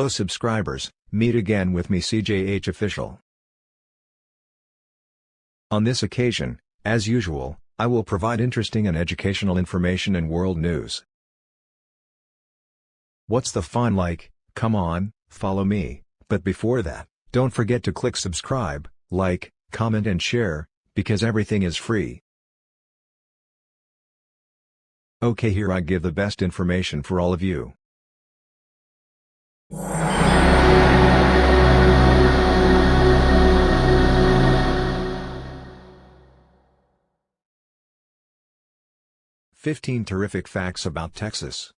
Hello subscribers, meet again with me CJH Official. On this occasion, as usual, I will provide interesting and educational information and world news. What's the fun like? Come on, follow me, but before that, don't forget to click subscribe, like, comment and share, because everything is free. Okay, here I give the best information for all of you. "15 Terrific Facts About Texas."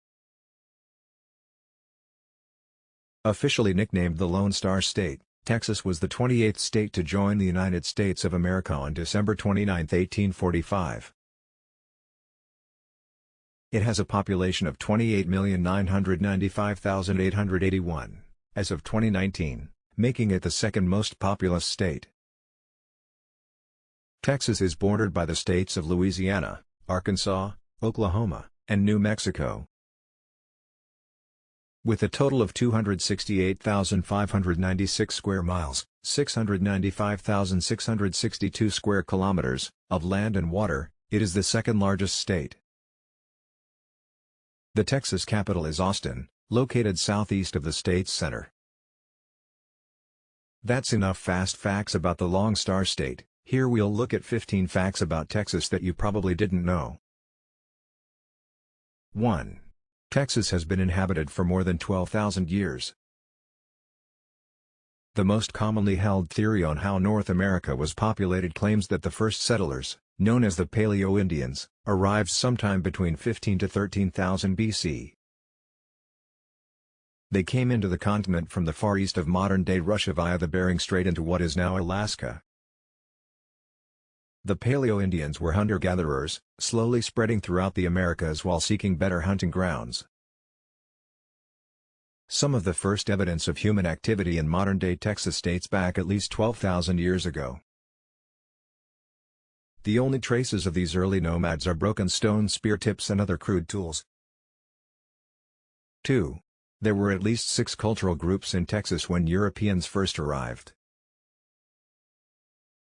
Officially nicknamed the Lone Star State, Texas was the 28th state to join the United States of America on December 29, 1845. It has a population of 28,995,881, as of 2019, making it the second most populous state. Texas is bordered by the states of Louisiana, Arkansas, Oklahoma, and New Mexico. With a total of 268,596 square miles, 695,662 square kilometers, of land and water, it is the second largest state. The Texas capital is Austin, located southeast of the state's center. That's enough fast facts about the Lone Star State. Here we'll look at 15 facts about Texas that you probably didn't know. 1. Texas has been inhabited for more than 12,000 years. The most commonly held theory on how North America was populated claims that the first settlers, known as the Paleo-Indians, arrived sometime between 15 to 13,000 BC. They came into the continent from the far east of modern-day Russia via the Bering Strait into what is now Alaska. The Paleo-Indians were hunter-gatherers, slowly spreading throughout the Americas while seeking better hunting grounds. Some of the first evidence of human activity in modern-day Texas dates back at least 12,000 years ago. The only traces of these early nomads are broken stone spear tips and other crude tools. 2. There were at least 6 cultural groups in Texas when Europeans first arrived.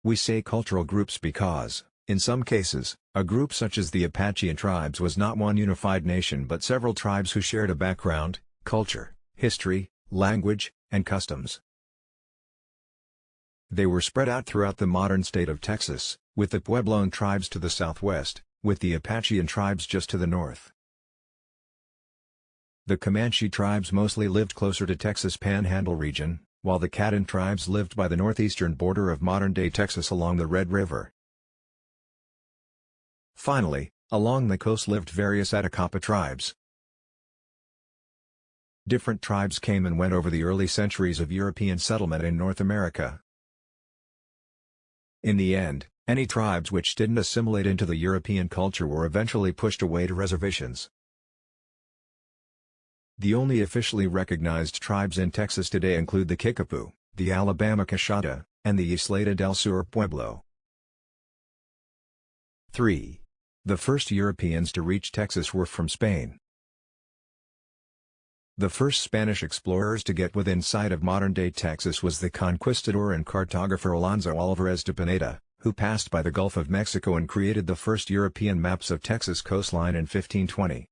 We say cultural groups because, in some cases, a group such as the Apache tribes was not one unified nation but several tribes who shared a background, culture, history, language, and customs. They were spread out throughout the modern state of Texas, with the Puebloan tribes to the southwest, with the Apache tribes just to the north. The Comanche tribes mostly lived closer to Texas Panhandle region, while the Caddo tribes lived by the northeastern border of modern-day Texas along the Red River. Finally, along the coast lived various Atacapa tribes. Different tribes came and went over the early centuries of European settlement in North America. In the end, any tribes which didn't assimilate into the European culture were eventually pushed away to reservations. The only officially recognized tribes in Texas today include the Kickapoo, the Alabama Coshada, and the Isleta del Sur Pueblo. 3. The first Europeans to reach Texas were from Spain. The first Spanish explorers to get within sight of modern-day Texas was the conquistador and cartographer Alonso Alvarez de Pineda, who passed by the Gulf of Mexico and created the first European maps of Texas coastline in 1520.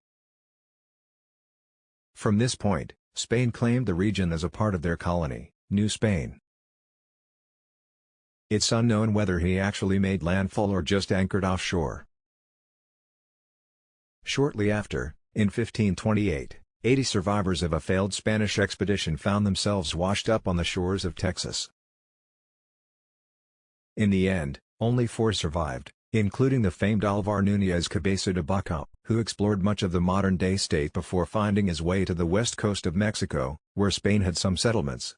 From this point, Spain claimed the region as a part of their colony, New Spain. It's unknown whether he actually made landfall or just anchored offshore. Shortly after, in 1528, 80 survivors of a failed Spanish expedition found themselves washed up on the shores of Texas. In the end, only 4 survived, including the famed Alvar Núñez Cabeza de Vaca, who explored much of the modern-day state before finding his way to the west coast of Mexico, where Spain had some settlements.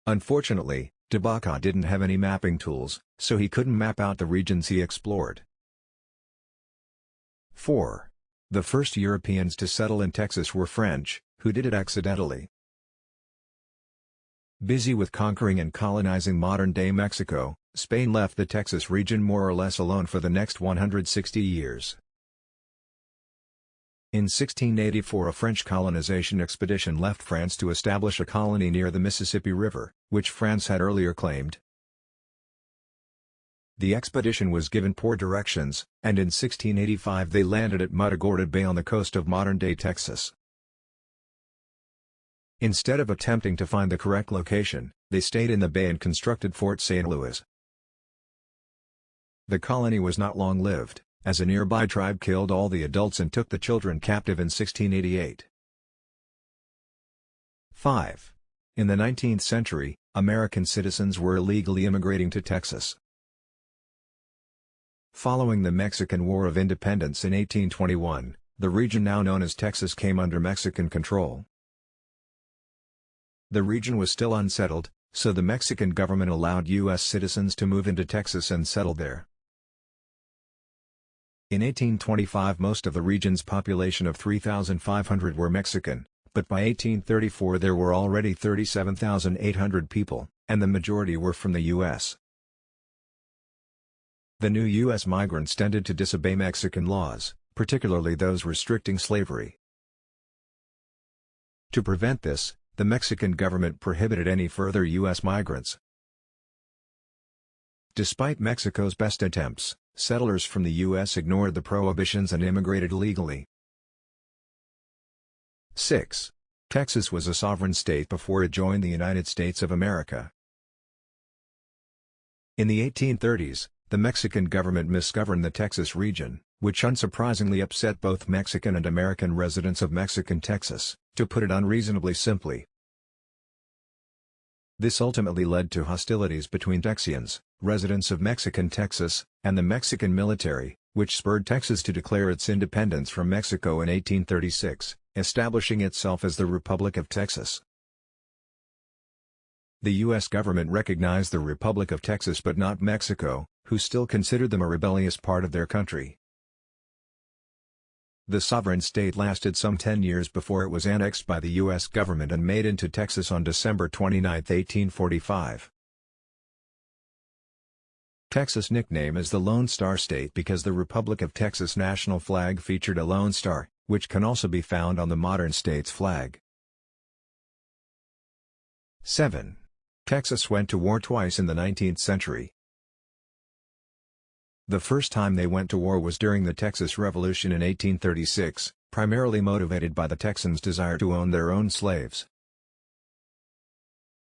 Unfortunately, de Vaca didn't have any mapping tools, so he couldn't map out the regions he explored. 4. The first Europeans to settle in Texas were French, who did it accidentally. Busy with conquering and colonizing modern-day Mexico, Spain left the Texas region more or less alone for the next 160 years. In 1684 a French colonization expedition left France to establish a colony near the Mississippi River, which France had earlier claimed. The expedition was given poor directions, and in 1685 they landed at Matagorda Bay on the coast of modern-day Texas. Instead of attempting to find the correct location, they stayed in the bay and constructed Fort St. Louis. The colony was not long-lived, as a nearby tribe killed all the adults and took the children captive in 1688. 5. In the 19th century, American citizens were illegally immigrating to Texas. Following the Mexican War of Independence in 1821, the region now known as Texas came under Mexican control. The region was still unsettled, so the Mexican government allowed U.S. citizens to move into Texas and settle there. In 1825 most of the region's population of 3,500 were Mexican, but by 1834 there were already 37,800 people, and the majority were from the U.S. The new U.S. migrants tended to disobey Mexican laws, particularly those restricting slavery. To prevent this, the Mexican government prohibited any further U.S. migrants. Despite Mexico's best attempts, settlers from the U.S. ignored the prohibitions and immigrated legally. 6. Texas was a sovereign state before it joined the United States of America. In the 1830s, the Mexican government misgoverned the Texas region, which unsurprisingly upset both Mexican and American residents of Mexican Texas, to put it unreasonably simply. This ultimately led to hostilities between Texians, residents of Mexican Texas, and the Mexican military, which spurred Texas to declare its independence from Mexico in 1836, establishing itself as the Republic of Texas. The U.S. government recognized the Republic of Texas but not Mexico, who still considered them a rebellious part of their country. The sovereign state lasted some 10 years before it was annexed by the U.S. government and made into Texas on December 29, 1845. Texas' nickname is the Lone Star State because the Republic of Texas national flag featured a lone star, which can also be found on the modern state's flag. 7. Texas went to war twice in the 19th century. The first time they went to war was during the Texas Revolution in 1836, primarily motivated by the Texans' desire to own their own slaves.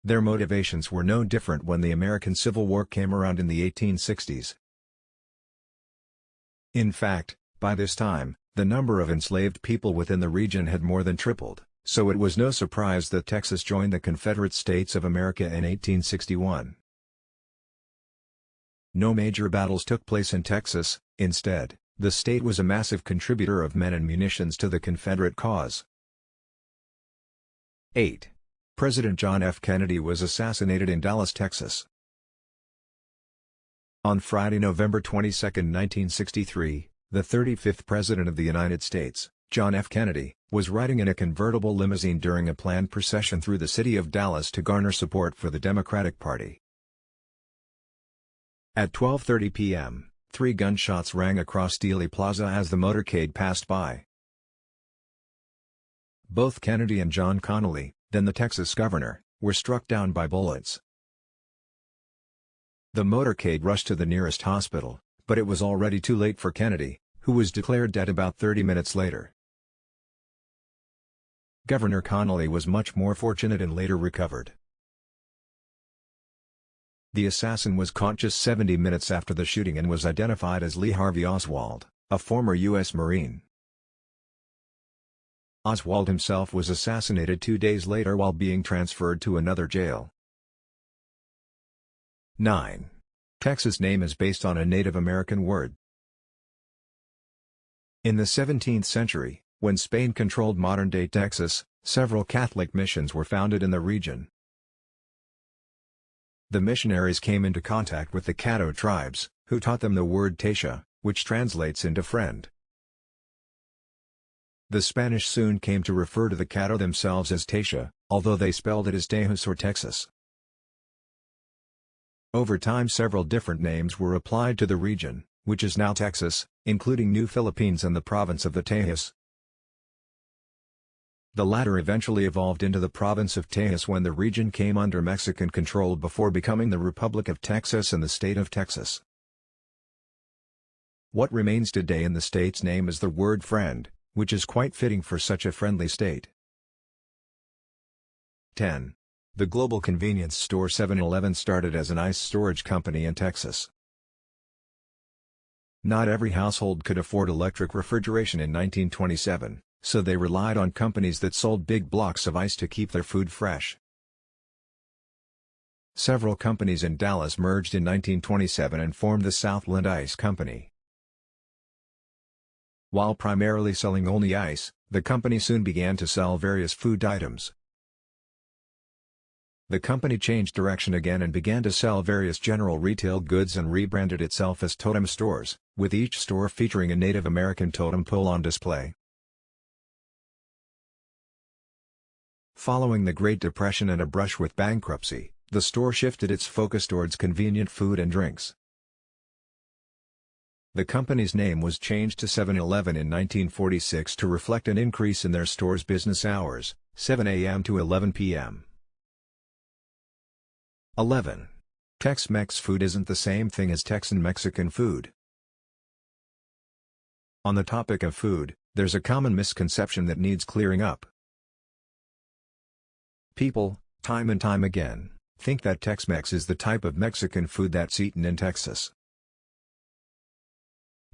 Their motivations were no different when the American Civil War came around in the 1860s. In fact, by this time, the number of enslaved people within the region had more than tripled, so it was no surprise that Texas joined the Confederate States of America in 1861. No major battles took place in Texas. Instead, the state was a massive contributor of men and munitions to the Confederate cause. 8. President John F. Kennedy was assassinated in Dallas, Texas. On Friday, November 22, 1963, the 35th President of the United States, John F. Kennedy, was riding in a convertible limousine during a planned procession through the city of Dallas to garner support for the Democratic Party. At 12:30 p.m., 3 gunshots rang across Dealey Plaza as the motorcade passed by. Both Kennedy and John Connally, then the Texas governor, were struck down by bullets. The motorcade rushed to the nearest hospital, but it was already too late for Kennedy, who was declared dead about 30 minutes later. Governor Connally was much more fortunate and later recovered. The assassin was caught just 70 minutes after the shooting and was identified as Lee Harvey Oswald, a former U.S. Marine. Oswald himself was assassinated 2 days later while being transferred to another jail. 9. Texas' name is based on a Native American word. In the 17th century, when Spain controlled modern-day Texas, several Catholic missions were founded in the region. The missionaries came into contact with the Caddo tribes, who taught them the word Tasha, which translates into friend. The Spanish soon came to refer to the Caddo themselves as Tasha, although they spelled it as Tejas or Texas. Over time several different names were applied to the region, which is now Texas, including New Philippines and the province of the Tejas. The latter eventually evolved into the province of Texas when the region came under Mexican control before becoming the Republic of Texas and the state of Texas. What remains today in the state's name is the word friend, which is quite fitting for such a friendly state. 10. The global convenience store 7-Eleven started as an ice storage company in Texas. Not every household could afford electric refrigeration in 1927, so they relied on companies that sold big blocks of ice to keep their food fresh. Several companies in Dallas merged in 1927 and formed the Southland Ice Company. While primarily selling only ice, the company soon began to sell various food items. The company changed direction again and began to sell various general retail goods and rebranded itself as Totem Stores, with each store featuring a Native American totem pole on display. Following the Great Depression and a brush with bankruptcy, the store shifted its focus towards convenient food and drinks. The company's name was changed to 7-Eleven in 1946 to reflect an increase in their store's business hours, 7 a.m. to 11 p.m. 11. Tex-Mex food isn't the same thing as Texan-Mexican food. On the topic of food, there's a common misconception that needs clearing up. People, time and time again, think that Tex-Mex is the type of Mexican food that's eaten in Texas.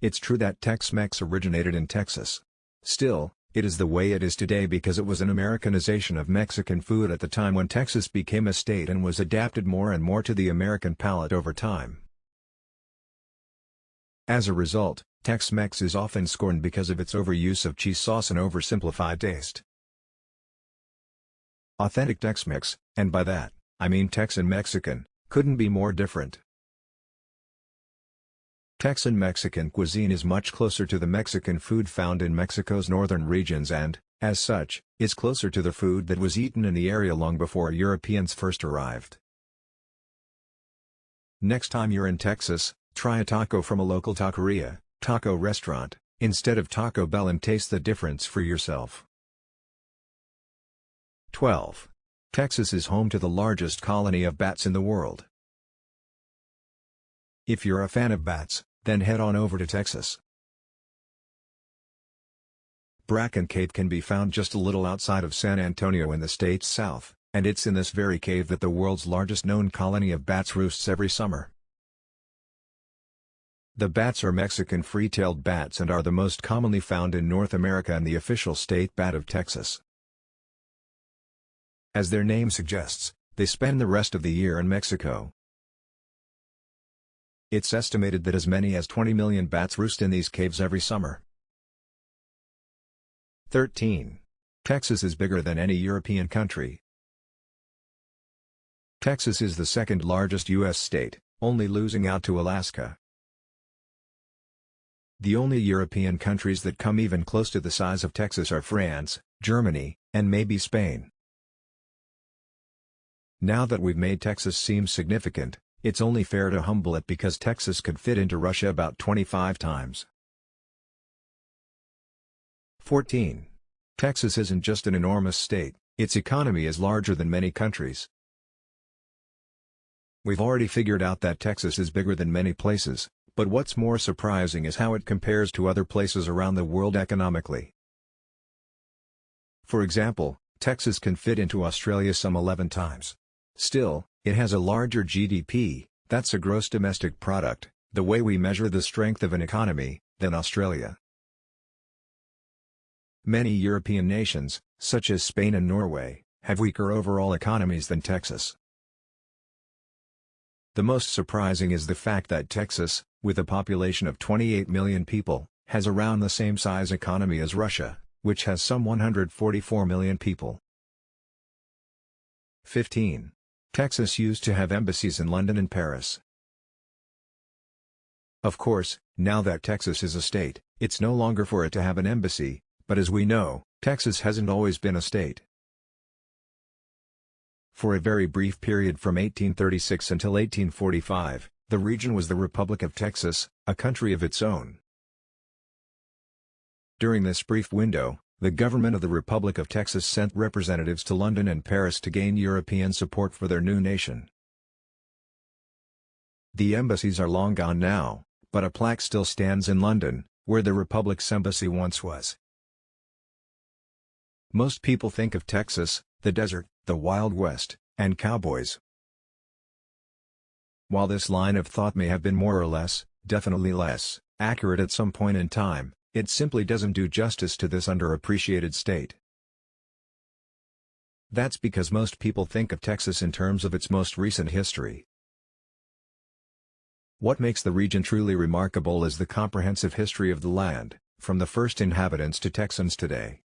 It's true that Tex-Mex originated in Texas. Still, it is the way it is today because it was an Americanization of Mexican food at the time when Texas became a state and was adapted more and more to the American palate over time. As a result, Tex-Mex is often scorned because of its overuse of cheese sauce and oversimplified taste. Authentic Tex-Mex, and by that, I mean Texan-Mexican, couldn't be more different. Texan-Mexican cuisine is much closer to the Mexican food found in Mexico's northern regions and, as such, is closer to the food that was eaten in the area long before Europeans first arrived. Next time you're in Texas, try a taco from a local taqueria, taco restaurant, instead of Taco Bell and taste the difference for yourself. 12. Texas is home to the largest colony of bats in the world. If you're a fan of bats, then head on over to Texas. Bracken Cave can be found just a little outside of San Antonio in the state's south, and it's in this very cave that the world's largest known colony of bats roosts every summer. The bats are Mexican free-tailed bats and are the most commonly found in North America and the official state bat of Texas. As their name suggests, they spend the rest of the year in Mexico. It's estimated that as many as 20 million bats roost in these caves every summer. 13. Texas is bigger than any European country. Texas is the second largest U.S. state, only losing out to Alaska. The only European countries that come even close to the size of Texas are France, Germany, and maybe Spain. Now that we've made Texas seem significant, it's only fair to humble it because Texas could fit into Russia about 25 times. 14. Texas isn't just an enormous state, its economy is larger than many countries. We've already figured out that Texas is bigger than many places, but what's more surprising is how it compares to other places around the world economically. For example, Texas can fit into Australia some 11 times. Still, it has a larger GDP, that's a gross domestic product, the way we measure the strength of an economy, than Australia. Many European nations, such as Spain and Norway, have weaker overall economies than Texas. The most surprising is the fact that Texas, with a population of 28 million people, has around the same size economy as Russia, which has some 144 million people. 15. Texas used to have embassies in London and Paris. Of course, now that Texas is a state, it's no longer for it to have an embassy, but as we know, Texas hasn't always been a state. For a very brief period from 1836 until 1845, the region was the Republic of Texas, a country of its own. During this brief window, The government of the Republic of Texas sent representatives to London and Paris to gain European support for their new nation. The embassies are long gone now, but a plaque still stands in London, where the Republic's embassy once was. Most people think of Texas, the desert, the Wild West, and cowboys. While this line of thought may have been more or less, definitely less, accurate at some point in time, it simply doesn't do justice to this underappreciated state. That's because most people think of Texas in terms of its most recent history. What makes the region truly remarkable is the comprehensive history of the land, from the first inhabitants to Texans today.